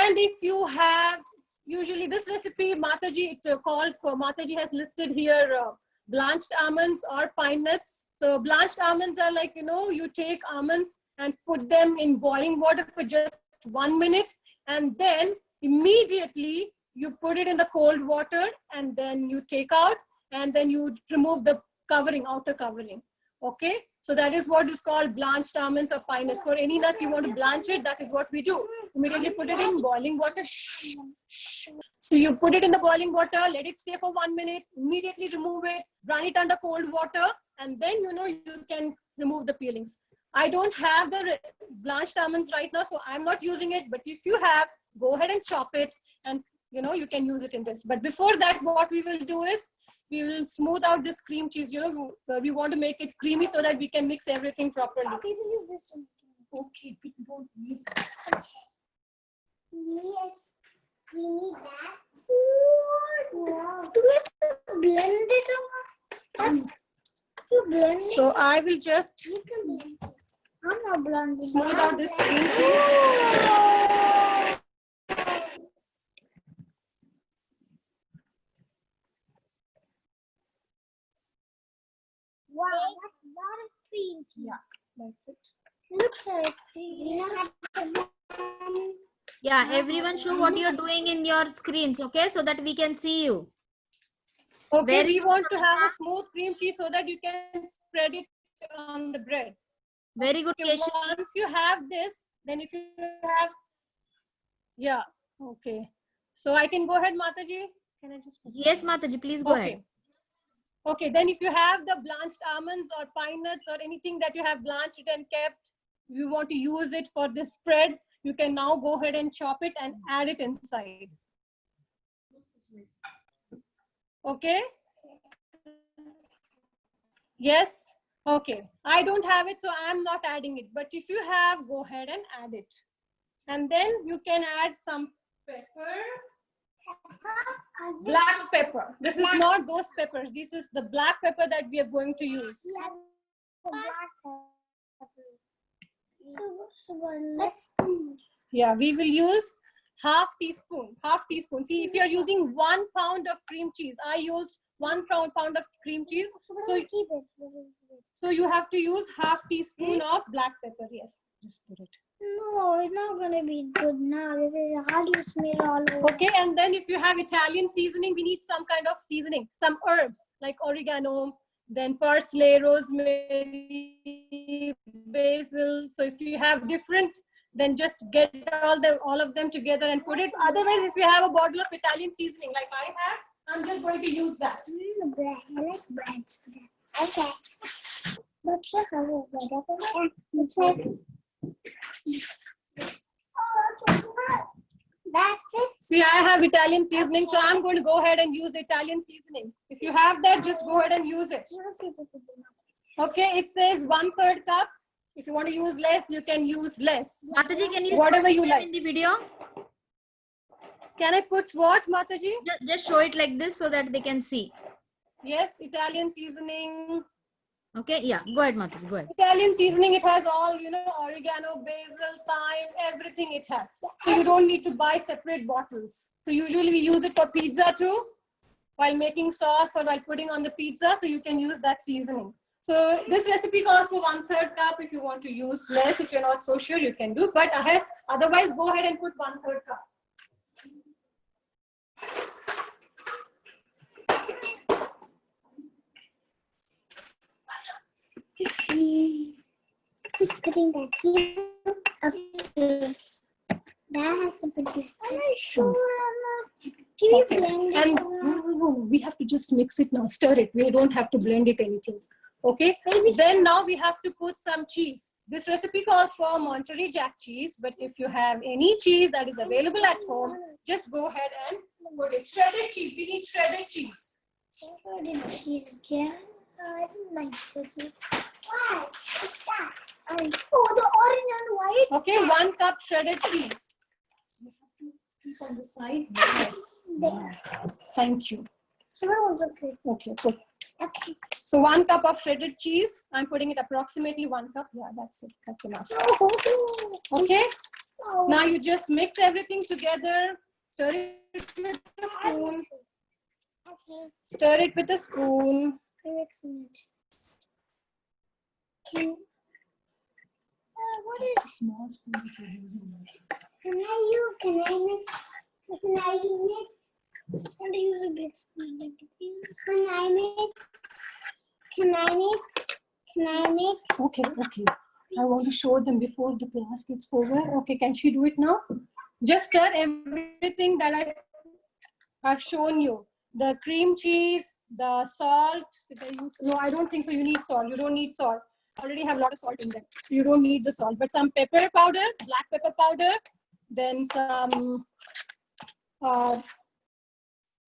And if you have, usually this recipe, Mataji, it's called for, Mataji has listed here blanched almonds or pine nuts. So blanched almonds are like, you take almonds and put them in boiling water for just 1 minute. And then immediately you put it in the cold water and then you take out and then you remove the covering, outer covering. Okay. So that is what is called blanched almonds or pine nuts. For any nuts you want to blanch it, that is what we do. Immediately put it in boiling water. So you put it in the boiling water, let it stay for 1 minute, immediately remove it, run it under cold water, and then you can remove the peelings. I don't have the blanched almonds right now, so I'm not using it. But if you have, go ahead and chop it, and you can use it in this. But before that, what we will do is we will smooth out this cream cheese. We want to make it creamy so that we can mix everything properly. Okay, this is just Okay, people. Yes, we need that. Wow. Do we have to blend it or to blend it? So I will just You can blend it. I'm not blending. smooth out this cream cheese. Wow, that's a lot of cream cheese. Yeah, that's it. Looks like cream. Yeah, everyone show what you're doing in your screens, okay? So that we can see you. Okay, we want to have a smooth cream cheese so that you can spread it on the bread. Very good, Okay, Keshali. once you have this, then if you have, yeah, okay. So I can go ahead, Mataji? Can I just? Yes, Mataji, please go ahead. Okay, then if you have the blanched almonds or pine nuts or anything that you have blanched and kept, you want to use it for this spread, you can now go ahead and chop it and add it inside. Okay? Yes? Okay. I don't have it, so I'm not adding it. But if you have, go ahead and add it. And then you can add some pepper. Black pepper. This is not those peppers. This is the black pepper that we are going to use. Yeah, we will use half teaspoon. See, if you are using 1 pound of cream cheese, I used 1 pound of cream cheese. So you have to use half teaspoon of black pepper. Yes, just put it. No, it's not gonna be good now. How do you smell all over? Okay, and then if you have Italian seasoning, we need some kind of seasoning, some herbs like oregano, then parsley, rosemary, basil. So if you have different, then just get all of them together and put it. Otherwise, if you have a bottle of Italian seasoning like I have, I'm just going to use that. Bread. I like bread. Okay. Let's check how it's like. That's it. See, I have Italian seasoning, so I'm going to go ahead and use the Italian seasoning. If you have that, just go ahead and use it. Okay, it says 1/3 cup. If you want to use less, you can use less. Mataji, can you Whatever you show like. in the video? Can I put what, Mataji? Just show it like this so that they can see. Yes, Italian seasoning. Okay, yeah, go ahead, Mataji, go ahead. Italian seasoning, it has all, oregano, basil, thyme, everything it has. So you don't need to buy separate bottles. So usually we use it for pizza too, while making sauce or while putting on the pizza. So you can use that seasoning. So this recipe calls for 1/3 cup. If you want to use less, if you're not so sure, you can do. But otherwise, go ahead and put 1/3 cup. Who's putting that here? Okay. That has to put this. I'm not sure. Can you blend it? And no, we have to just mix it now. Stir it. We don't have to blend it anything. Okay. Then now we have to put some cheese. This recipe calls for Monterey Jack cheese, but if you have any cheese that is available at home, just go ahead and put it. Shredded cheese. We need shredded cheese. Shredded cheese, yeah. I don't like shredded. Why? What's that? Oh, the orange and white. Okay, 1 cup shredded cheese. You have to keep on the side. Yes. There. Thank you. Smells okay. Okay, good. Okay. So 1 cup of shredded cheese. I'm putting it approximately 1 cup. Yeah, that's it. That's enough. Okay. Now you just mix everything together. Stir it with a spoon. Okay. Stir it with a spoon. I'm mixing it. What is a small spoon that you're using? Can I mix? Can I mix? Want to use a big spoon? Can I mix? Can I mix? Can I mix? Okay, okay. I want to show them before the class gets over. Okay, can she do it now? Just stir everything that I've shown you. The cream cheese, the salt. No, I don't think so. You need salt. You don't need salt. I already have a lot of salt in there. So you don't need the salt. But some pepper powder, black pepper powder. Then some,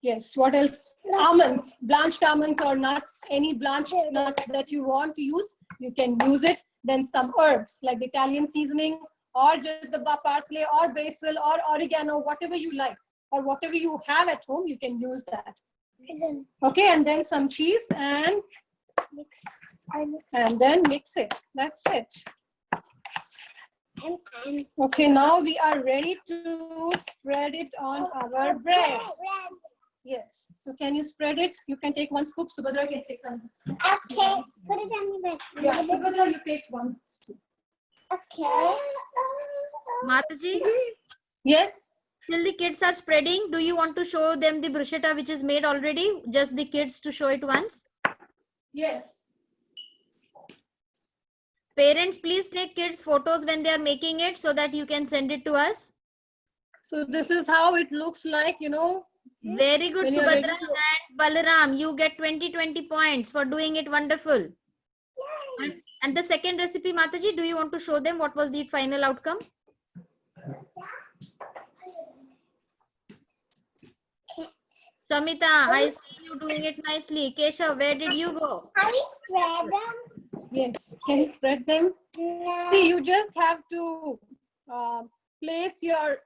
yes, what else? Almonds, blanched almonds or nuts. Any blanched nuts that you want to use, you can use it. Then some herbs like the Italian seasoning or just the parsley or basil or oregano, whatever you like. Or whatever you have at home, you can use that. Okay, and then some cheese and then mix it. That's it. Okay, now we are ready to spread it on our bread. Yes. So can you spread it? You can take 1 scoop. Subhadra can take 1 scoop. Okay. Put it on the bread. Yeah, Subhadra, you take 1 scoop. Okay. Mataji, Yes. till the kids are spreading, do you want to show them the bruschetta which is made already? Just the kids to show it once? Yes. Parents, please take kids' photos when they are making it so that you can send it to us. So this is how it looks like, you know. Very good, When you're Subhadra ready to- and Balaram. You get 20 points for doing it wonderful. And the second recipe, Mataji, do you want to show them what was the final outcome? Samita, I see you doing it nicely. Keshav, where did you go? Can we spread them? Yes. Can you spread them? No. See, you just have to place your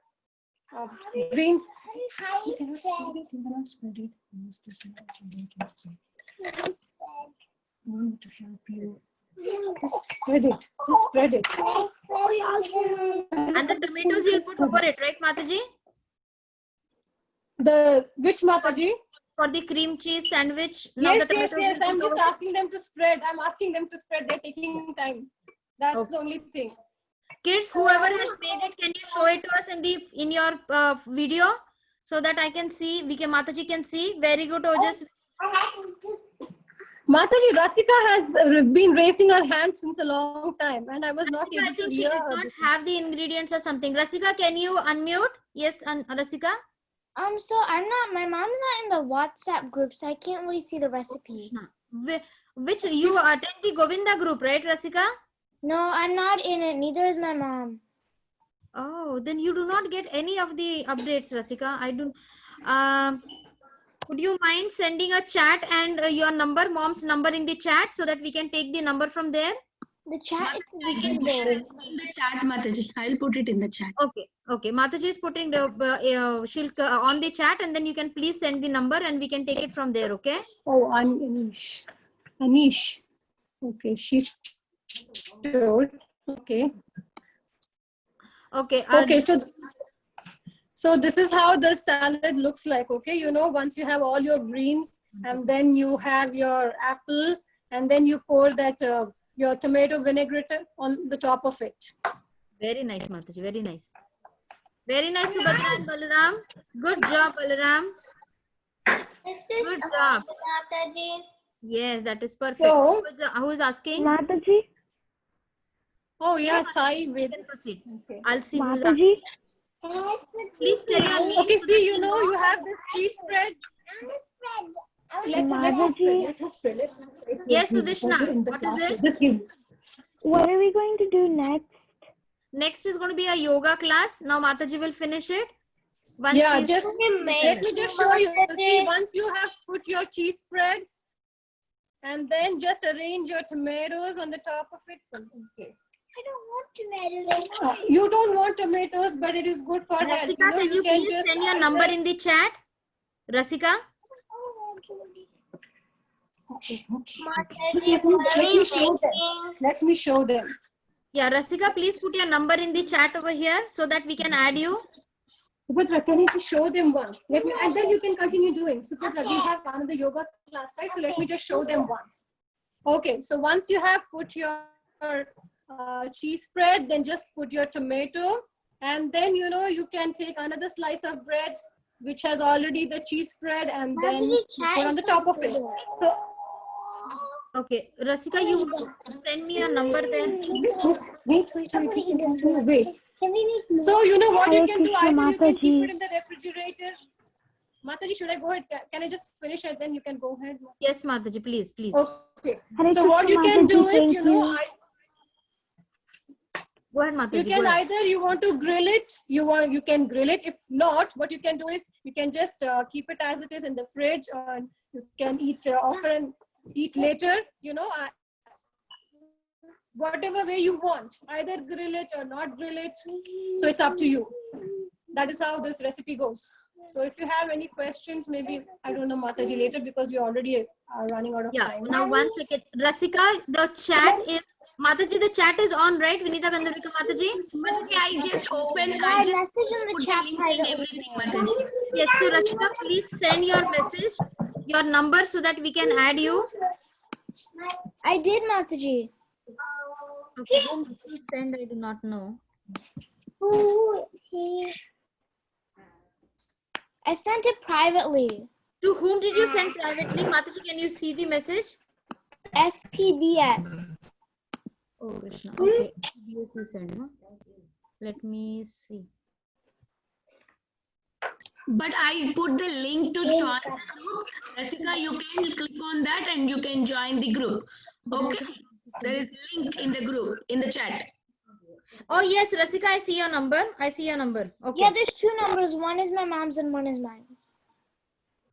greens. How do you You spread? cannot spread it. You must just not do it. How do you spread? I want to help you. Just spread it. Just spread it. I spread. And the tomatoes you'll put over it, right, Mataji? Which Mataji? For the cream cheese sandwich. Now Yes, the yes, tomatoes yes. will I'm put just over it. asking them to spread. I'm asking them to spread. They're taking time. That's Okay. the only thing. Kids, whoever has made it, can you show it to us in your video so that I can see? Mataji can see. Very good, Ojas. Mataji, Rasika has been raising her hand since a long time, and I was not Rasika, I able to think she hear did her. not have the ingredients or something. Rasika, can you unmute? Yes, Rasika. So my mom's not in the WhatsApp group, so I can't really see the recipe. Which you attend the Govinda group, right, Rasika? No, I'm not in it. Neither is my mom. Oh, then you do not get any of the updates, Rasika. I do. Would you mind sending a chat and your number, mom's number in the chat so that we can take the number from there? The chat is I'll put disabled. it in the chat, Mataji. I'll put it in the chat. Okay, okay. Mataji is putting the she'll on the chat, and then you can please send the number and we can take it from there. Okay. Oh, I'm Anish. Anish. Okay, she's showed. Okay. Okay. Okay, so this is how the salad looks like. Okay, you know, once you have all your greens and then you have your apple and then you pour that your tomato vinaigrette on the top of it. Very nice, Mataji. Very nice. Very nice, Subhadra and Balaram. Good job, Balaram. Good job. Yes, that is perfect. So- Who is asking? Mataji? Oh, yeah, Sai with. You can proceed. Okay. I'll see who's asking. Please tell your name. Okay, so see, that you we know, you have this cheese spread. Let's spread. Yes, Sudeshna. What is it? What are we going to do next? Next is going to be a yoga class. Now Mataji will finish it. Once Yeah, she's just let me just show you. See, once you have put your cheese spread, and then just arrange your tomatoes on the top of it. Okay. I don't want tomatoes. You don't want tomatoes, but it is good for health. Rasika, can you please just send your number in the chat? Rasika? Okay. Let Let me show them. Yeah, Rasika, please put your number in the chat over here so that we can add you. Subhadra, can you just show them once? And then you can continue doing. Subhadra, we have another yoga class, right? So let me just show them once. Okay, so once you have put your cheese spread, then just put your tomato. And then, you know, you can take another slice of bread, which has already the cheese spread, and then you put on the top of it. So, Okay, Rasika, you send me a number then. wait. So, you know what you can do? Either you can keep it in the refrigerator. Mataji, should I go ahead? Can I just finish it? Then you can go ahead. Yes, Mataji, please. Okay. So what you can do is, you know, Go ahead, Mataji. you can either you want to grill it, you can grill it. If not, what you can do is you can just keep it as it is in the fridge, or you can eat often, eat later. You know, whatever way you want. Either grill it or not grill it. So it's up to you. That is how this recipe goes. So if you have any questions, maybe I don't know, Mataji, later, because we already are running out of time. Now 1 second. Rasika, the chat is Mataji, the chat is on, right? Vinita Gandharvika Mataji? Mataji, I just opened. I I just message in the put chat the link private. and everything, Mataji. Yes, so Rasika, please send your message, your number so that we can add you. I did, Mataji. Okay, whom did you send? I do not know. I sent it privately. To whom did you send privately? Mataji, can you see the message? SPBS. Oh, Krishna. Okay, yes, you send, no? Let me see. But I put the link to join the group. Rasika, you can click on that and you can join the group. Okay. There is a link in the group, in the chat. Oh, yes, Rasika, I see your number. Okay. Yeah, there's two numbers. One is my mom's and one is mine.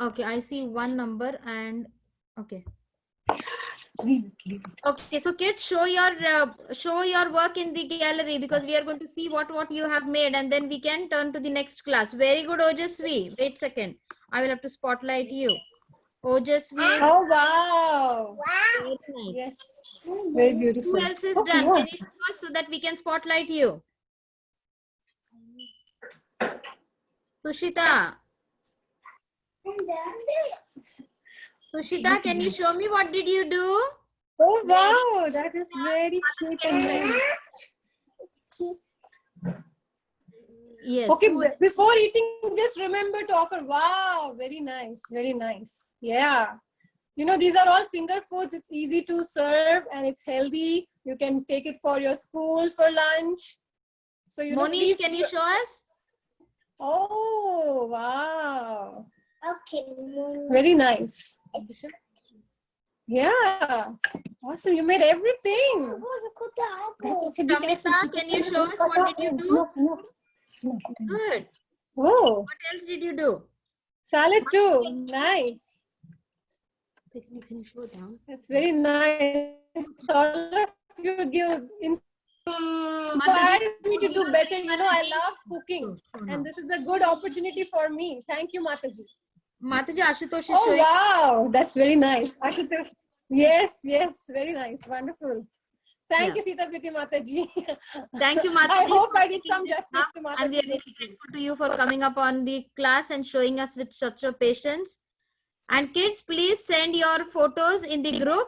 Okay, I see one number and okay. Okay, so kids, show your work in the gallery because we are going to see what you have made, and then we can turn to the next class. Very good, Ojasvi. Wait a second. I will have to spotlight you. Ojasvi is Oh, wow. very nice. Yes. Very beautiful. Who else is done? Can you show us so that we can spotlight you? Sushita. Sushita, can you show me what did you do? Oh, wow. That is very cute and nice. Yes. Okay, before eating, just remember to offer. Wow, very nice, very nice. Yeah. You know, these are all finger foods. It's easy to serve and it's healthy. You can take it for your school, for lunch. So, you know, Monish, can you show us? Oh, wow. Okay. Very nice. Yeah. Awesome. You made everything. Oh, look at the apple. Okay. Namita, can you show us what did you do? No. Good. Oh, What else did you do? salad too. Nice. Can you show down? That's very nice. All of you give inspired me to do better. You know, I love cooking, and this is a good opportunity for me. Thank you, Mataji. Mataji, Ashutosh is Oh, showing. wow. That's very nice. Ashutosh. Yes, very nice. Wonderful. Thank you, Sita Priti Mataji. Thank you, Mataji. I hope for I did taking some this justice up, to and we are Mataji. very grateful to you for coming up on the class and showing us with such a patience. And kids, please send your photos in the group.